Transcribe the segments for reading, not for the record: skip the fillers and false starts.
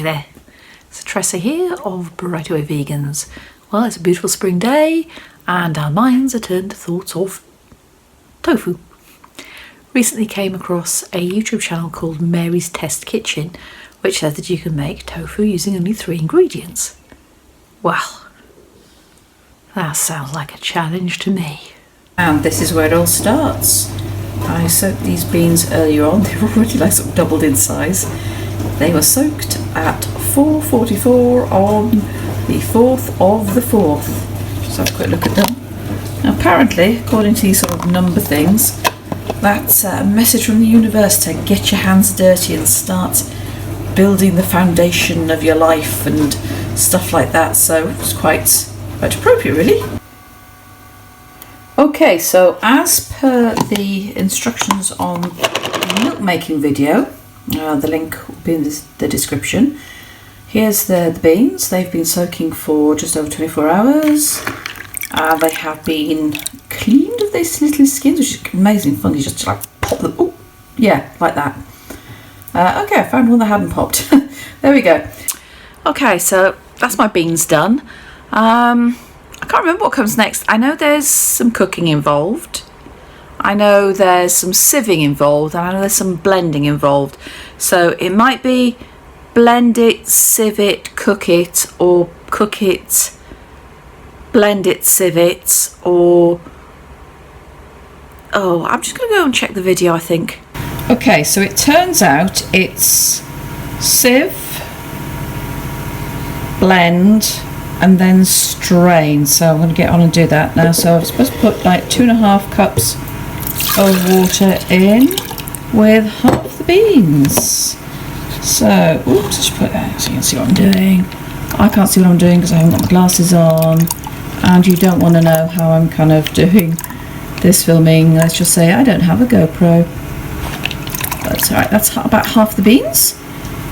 Hi there, it's Tressa here of Bright Away Vegans. Well, it's a beautiful spring day and our minds are turned to thoughts of tofu. Recently came across a YouTube channel called Mary's Test Kitchen, which says that you can make tofu using only 3 ingredients. Well, that sounds like a challenge to me. And this is where it all starts. I soaked these beans earlier on. They were already like sort of doubled in size. They were soaked at 4:44 on the 4th of the 4th. Just have a quick look at them. Now, apparently, according to these sort of number things, that's a message from the universe to get your hands dirty and start building the foundation of your life and stuff like that. So it's quite appropriate, really. Okay, so as per the instructions on the milk making video, the link will be in the description. Here's the beans. They've been soaking for just over 24 hours. They have been cleaned of these little skins, which is amazing fun. You just like pop them. Oh, yeah, like that. Okay, I found one that hadn't popped. There we go. Okay, so that's my beans done. I can't remember what comes next. I know there's some cooking involved. I know there's some sieving involved, and I know there's some blending involved. So it might be blend it, sieve it, cook it, or cook it, blend it, sieve it, or... Oh, I'm just going to go and check the video, I think. Okay, so it turns out it's sieve, blend, and then strain. So I'm going to get on and do that now. So I'm supposed to put like 2.5 cups of water in with half the beans. So, oops, just put that so you can see what I'm doing. I can't see what I'm doing because I haven't got my glasses on, and you don't want to know how I'm kind of doing this filming. Let's just say I don't have a GoPro. That's alright, that's about half the beans.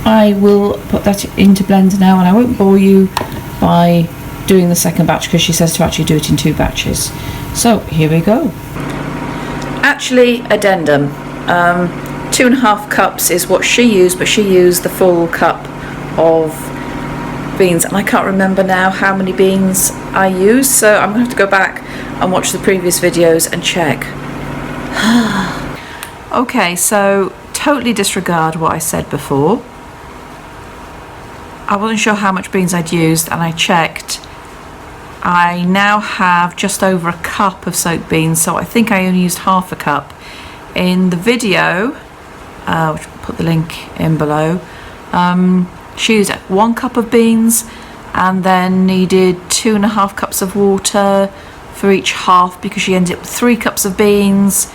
I will put that into blender now, and I won't bore you by doing the second batch because she says to actually do it in 2 batches. So here we go. Actually, addendum. 2.5 cups is what she used, but she used the full cup of beans, and I can't remember now how many beans I used, so I'm going to have to go back and watch the previous videos and check. Okay, so totally disregard what I said before. I wasn't sure how much beans I'd used, and I checked. I now have just over a cup of soaked beans, so I think I only used half a cup. In the video, which I'll put the link in below, she used 1 cup of beans and then needed 2.5 cups of water for each half because she ended up with 3 cups of beans,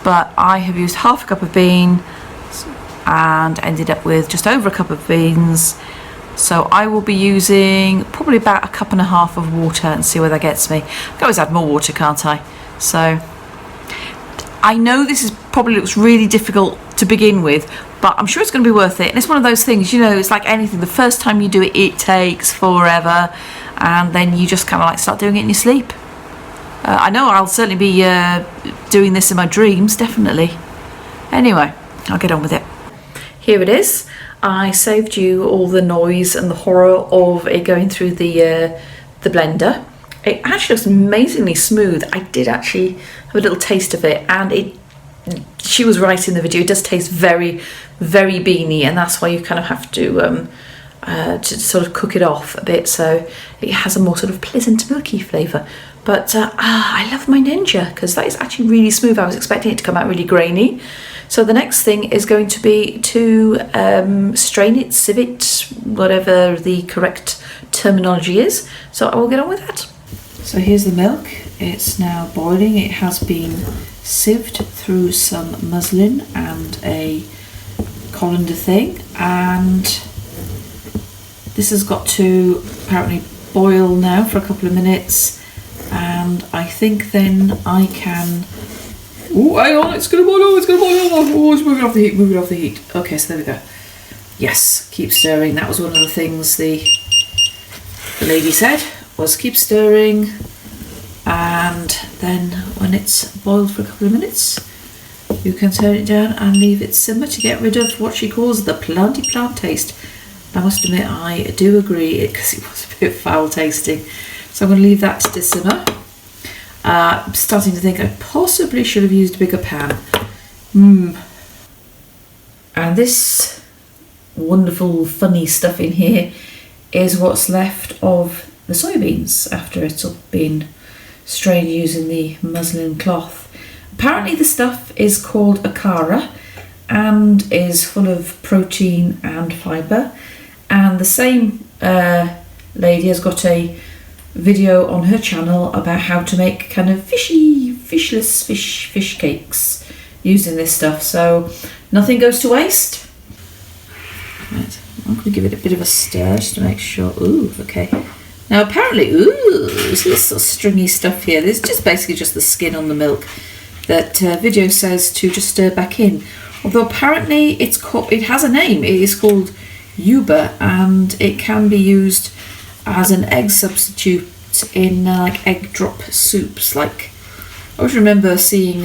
but I have used half a cup of beans and ended up with just over a cup of beans. So I will be using probably about 1.5 cups of water and see where that gets me. I can always add more water, can't I? So I know this is probably looks really difficult to begin with, but I'm sure it's going to be worth it. And it's one of those things, you know, it's like anything. The first time you do it, it takes forever, and then you just kind of like start doing it in your sleep. I know I'll certainly be doing this in my dreams, definitely. Anyway, I'll get on with it. Here it is. I saved you all the noise and the horror of it going through the blender. It actually looks amazingly smooth. I did actually have a little taste of it, and she was right in the video. It does taste very, very beany, and that's why you kind of have to sort of cook it off a bit so it has a more sort of pleasant milky flavour. But I love my Ninja because that is actually really smooth. I was expecting it to come out really grainy. So the next thing is going to be to strain it, sieve it, whatever the correct terminology is. So I will get on with that. So here's the milk. It's now boiling. It has been sieved through some muslin and a colander thing, and this has got to apparently boil now for a couple of minutes, and I think then I can... Oh, hang on, it's going to boil, it's going to boil. Oh, it's moving off the heat, moving off the heat. Okay, so there we go. Yes, keep stirring. That was one of the things the lady said, was keep stirring, and then when it's boiled for a couple of minutes, you can turn it down and leave it simmer to get rid of what she calls the planty plant taste. I must admit I do agree because it was a bit foul tasting. So I'm going to leave that to simmer. I'm starting to think I possibly should have used a bigger pan. And this wonderful funny stuff in here is what's left of the soybeans after it's all been strained using the muslin cloth. Apparently the stuff is called akara and is full of protein and fibre, and the same lady has got a video on her channel about how to make kind of fishless fish cakes using this stuff, so nothing goes to waste. Right, I'm going to give it a bit of a stir just to make sure. Ooh, okay. Now apparently, there's this sort of stringy stuff here. There's just basically just the skin on the milk that video says to just stir back in. Although apparently it has a name. It is called yuba, and it can be used as an egg substitute in like egg drop soups. Like I always remember seeing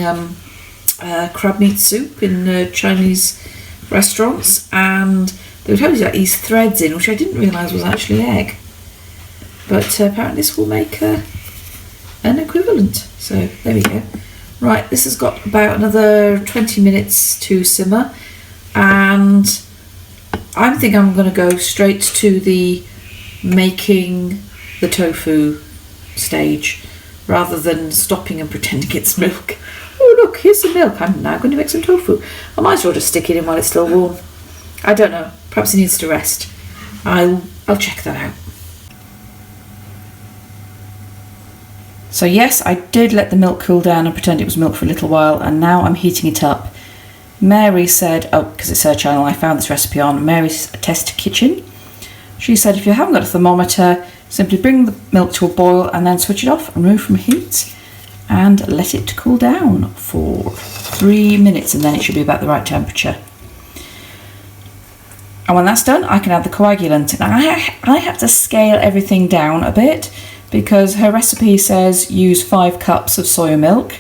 crab meat soup in Chinese restaurants, and they would have like these threads in, which I didn't realise was actually egg. But apparently this will make an equivalent. So there we go. Right, this has got about another 20 minutes to simmer, and I think I'm going to go straight to the making the tofu stage rather than stopping and pretending it's milk. Oh look, here's some milk. I'm now going to make some tofu. I might as well just stick it in while it's still warm. I don't know. Perhaps it needs to rest. I'll check that out. So yes, I did let the milk cool down and pretend it was milk for a little while, and now I'm heating it up. Mary said, because it's her channel, I found this recipe on Mary's Test Kitchen. She said if you haven't got a thermometer, simply bring the milk to a boil and then switch it off and remove from heat and let it cool down for 3 minutes, and then it should be about the right temperature. And when that's done, I can add the coagulant. Now I have to scale everything down a bit because her recipe says use 5 cups of soya milk,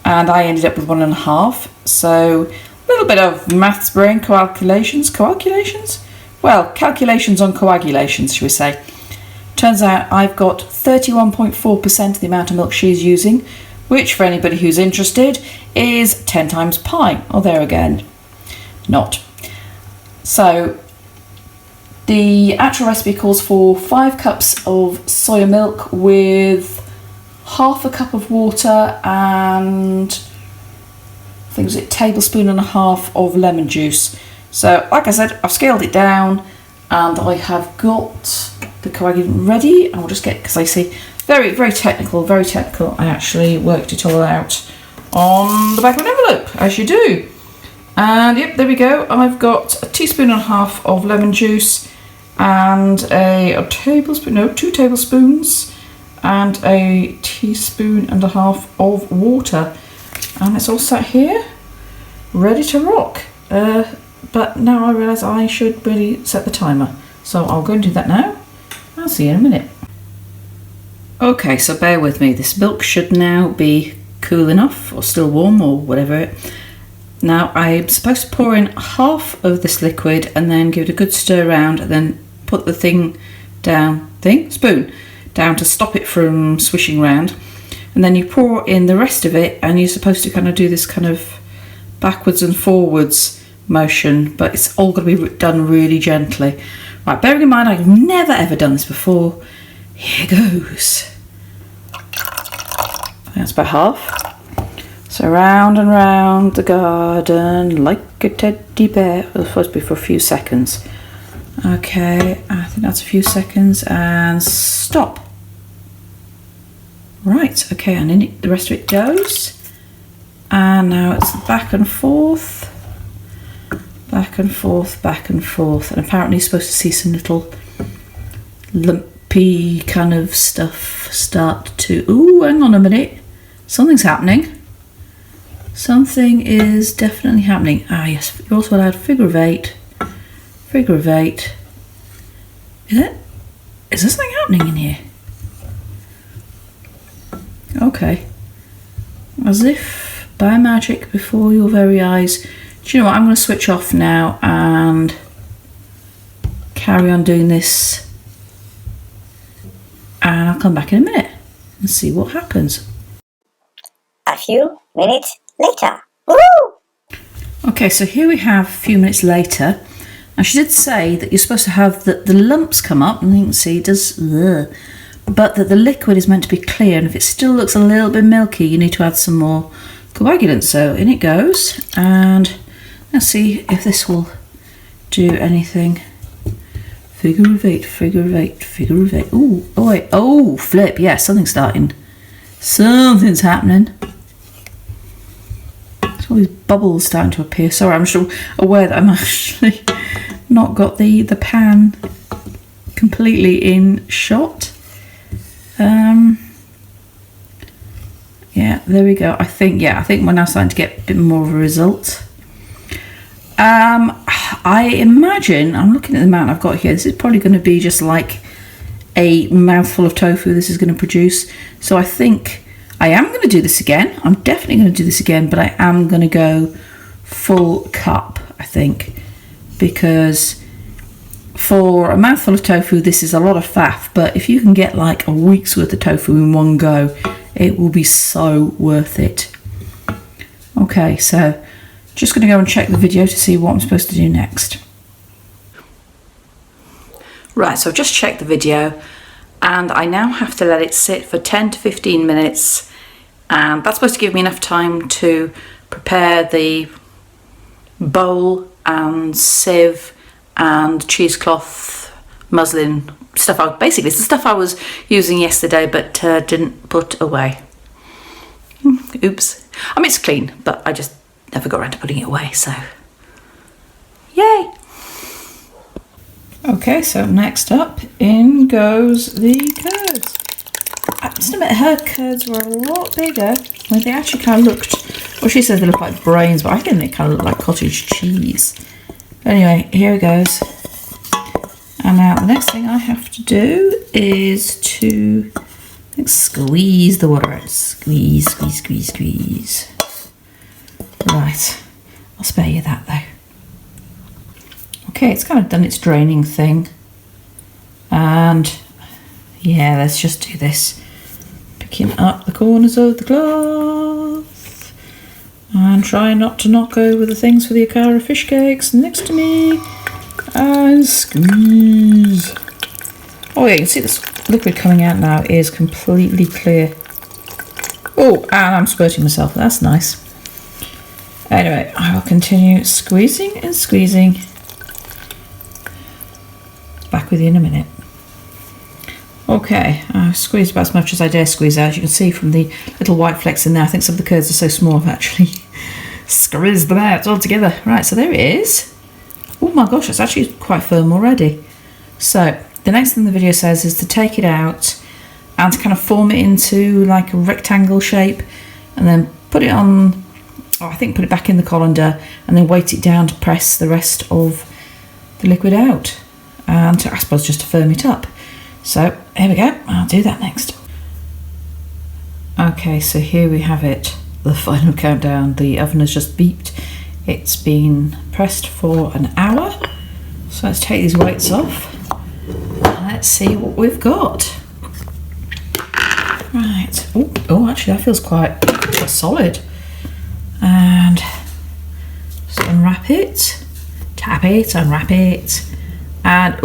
and I ended up with 1.5. So a little bit of maths brain calculations. Well, calculations on coagulations, shall we say. Turns out I've got 31.4% of the amount of milk she's using, which for anybody who's interested is 10 times pi, or there again, not. So the actual recipe calls for 5 cups of soya milk with half a cup of water and I think it was a tablespoon and a half of lemon juice. So like I said, I've scaled it down and I have got the coagulant ready. I'll just get, because I see, very technical. I actually worked it all out on the back of an envelope, as you do. And yep, there we go. I've got a teaspoon and a half of lemon juice and a tablespoon, no, 2 tablespoons and a teaspoon and a half of water. And it's all sat here, ready to rock. But now I realise I should really set the timer. So I'll go and do that now. I'll see you in a minute. Okay, so bear with me. This milk should now be cool enough, or still warm, or whatever. Now I'm supposed to pour in half of this liquid and then give it a good stir around, and then put the spoon down to stop it from swishing around. And then you pour in the rest of it, and you're supposed to kind of do this kind of backwards and forwards motion, but it's all going to be done really gently. Right, bearing in mind I've never ever done this before, here goes. I think that's about half. So round and round the garden like a teddy bear. It was supposed to be for a few seconds. Okay, I think that's a few seconds, and stop. Right, okay, and in it, the rest of it goes. And now it's back and forth. Back and forth, back and forth. And apparently you're supposed to see some little lumpy kind of stuff start to... Ooh, hang on a minute. Something's happening. Something is definitely happening. Ah, yes, you're also allowed figure of 8. Figure of 8. Is there something happening in here? Okay. As if by magic before your very eyes. Do you know what? I'm going to switch off now and carry on doing this, and I'll come back in a minute and see what happens. A few minutes later. Woo! Okay, so here we have a few minutes later, and she did say that you're supposed to have the lumps come up, and you can see it does, but that the liquid is meant to be clear, and if it still looks a little bit milky, you need to add some more coagulant. So in it goes, and let's see if this will do anything. Figure of eight, figure of eight, figure of eight. Ooh, oh wait, oh flip, yeah, something's starting. Something's happening. All these bubbles starting to appear. Sorry, I'm just aware that I'm actually not got the pan completely in shot. Yeah, there we go. I think we're now starting to get a bit more of a result. I imagine, I'm looking at the amount I've got here, this is probably going to be just like a mouthful of tofu this is going to produce. So I think I am going to do this again. I'm definitely going to do this again, but I am going to go full cup, I think, because for a mouthful of tofu, this is a lot of faff, but if you can get like a week's worth of tofu in one go, it will be so worth it. Okay, so just going to go and check the video to see what I'm supposed to do next. Right, so I've just checked the video, and I now have to let it sit for 10 to 15 minutes, and that's supposed to give me enough time to prepare the bowl and sieve and cheesecloth muslin stuff. Basically, it's the stuff I was using yesterday but didn't put away. Oops. I mean, it's clean, but I just never got around to putting it away, so yay! Okay, so next up, in goes the curds. I must admit, her curds were a lot bigger. I mean, they actually kind of looked, well, she says they look like brains, but I think they kind of look like cottage cheese. Anyway, here it goes. And now the next thing I have to do is to, I think, squeeze the water out. Squeeze, squeeze, squeeze, squeeze. Right, I'll spare you that though. Okay, it's kind of done its draining thing. And yeah, let's just do this. Picking up the corners of the cloth. And try not to knock over the things for the Akara fish cakes next to me. And squeeze. Oh yeah, you can see this liquid coming out now is completely clear. Oh, and I'm squirting myself. That's nice. Anyway, I will continue squeezing and squeezing. Back with you in a minute. Okay, I've squeezed about as much as I dare squeeze out. As you can see from the little white flecks in there, I think some of the curds are so small I've actually squeezed them out all together. Right, so there it is. Oh my gosh, it's actually quite firm already. So the next thing the video says is to take it out and to kind of form it into like a rectangle shape, and then put it on, I think put it back in the colander, and then weight it down to press the rest of the liquid out, and to, I suppose, just to firm it up. So here we go, I'll do that next. Okay, so here we have it, the final countdown. The oven has just beeped. It's been pressed for an hour. So let's take these weights off. Let's see what we've got. Right, oh actually that feels quite solid. And just unwrap it, tap it, unwrap it, and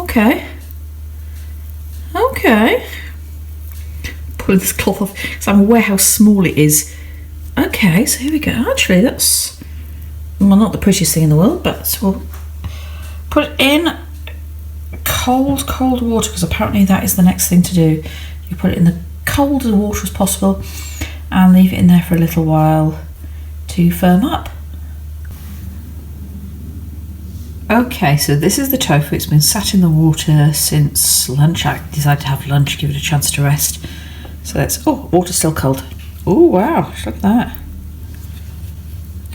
okay. Pulling this cloth off because I'm aware how small it is. Okay, so here we go. Actually, that's, well, not the prettiest thing in the world, but we'll put it in cold water, because apparently that is the next thing to do. You put it in the coldest water as possible and leave it in there for a little while to firm up. Okay, so this is the tofu. It's been sat in the water since lunch. I decided to have lunch, give it a chance to rest. So that's, oh, water's still cold. Oh wow, look at that.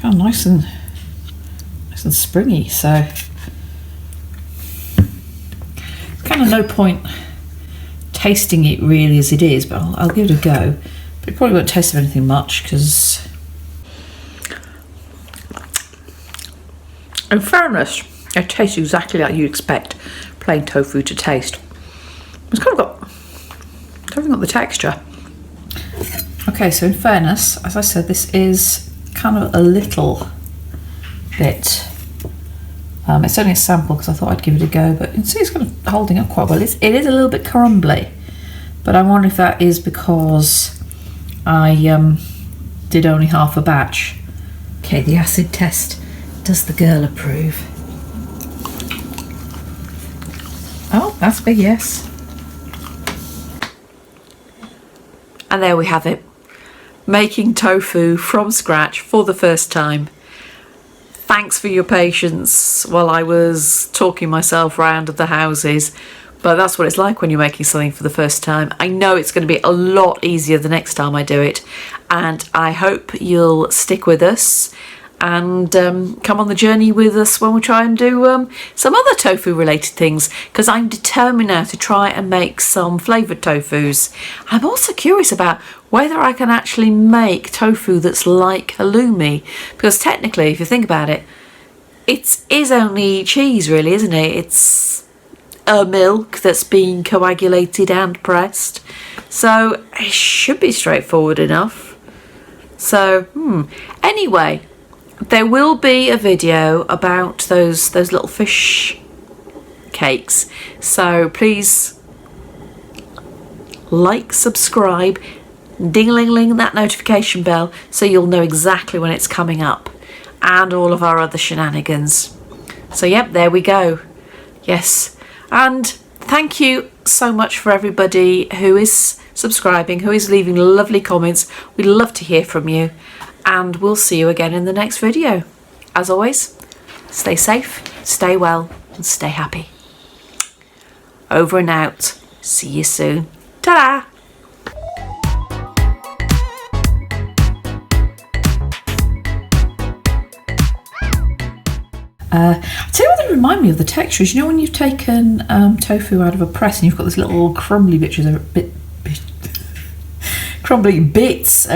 Oh, nice and springy. So kind of no point tasting it really as it is, but I'll give it a go. But it probably won't taste of anything much, because In fairness, it tastes exactly like you'd expect plain tofu to taste. It's kind of got the texture. Okay, so in fairness, as I said, this is kind of a little bit. It's only a sample because I thought I'd give it a go, but you can see it's kind of holding up quite well. It is a little bit crumbly, but I wonder if that is because I did only half a batch. Okay, the acid test. Does the girl approve? Oh, that's a big yes. And there we have it. Making tofu from scratch for the first time. Thanks for your patience while I was talking myself round the houses. But that's what it's like when you're making something for the first time. I know it's going to be a lot easier the next time I do it. And I hope you'll stick with us and come on the journey with us when we try and do some other tofu related things, because I'm determined now to try and make some flavoured tofus. I'm also curious about whether I can actually make tofu that's like halloumi, because technically, if you think about it, it is only cheese really, isn't it? It's a milk that's been coagulated and pressed, so it should be straightforward enough. So anyway, there will be a video about those little fish cakes, so please like, subscribe, ding-a-ling-ling that notification bell so you'll know exactly when it's coming up, and all of our other shenanigans. So yep, there we go. Yes, and thank you so much for everybody who is subscribing, who is leaving lovely comments. We'd love to hear from you, and we'll see you again in the next video. As always, stay safe, stay well, and stay happy. Over and out. See you soon. Ta-da! I'll tell you what they remind me of, the textures. You know when you've taken tofu out of a press and you've got this little crumbly crumbly bits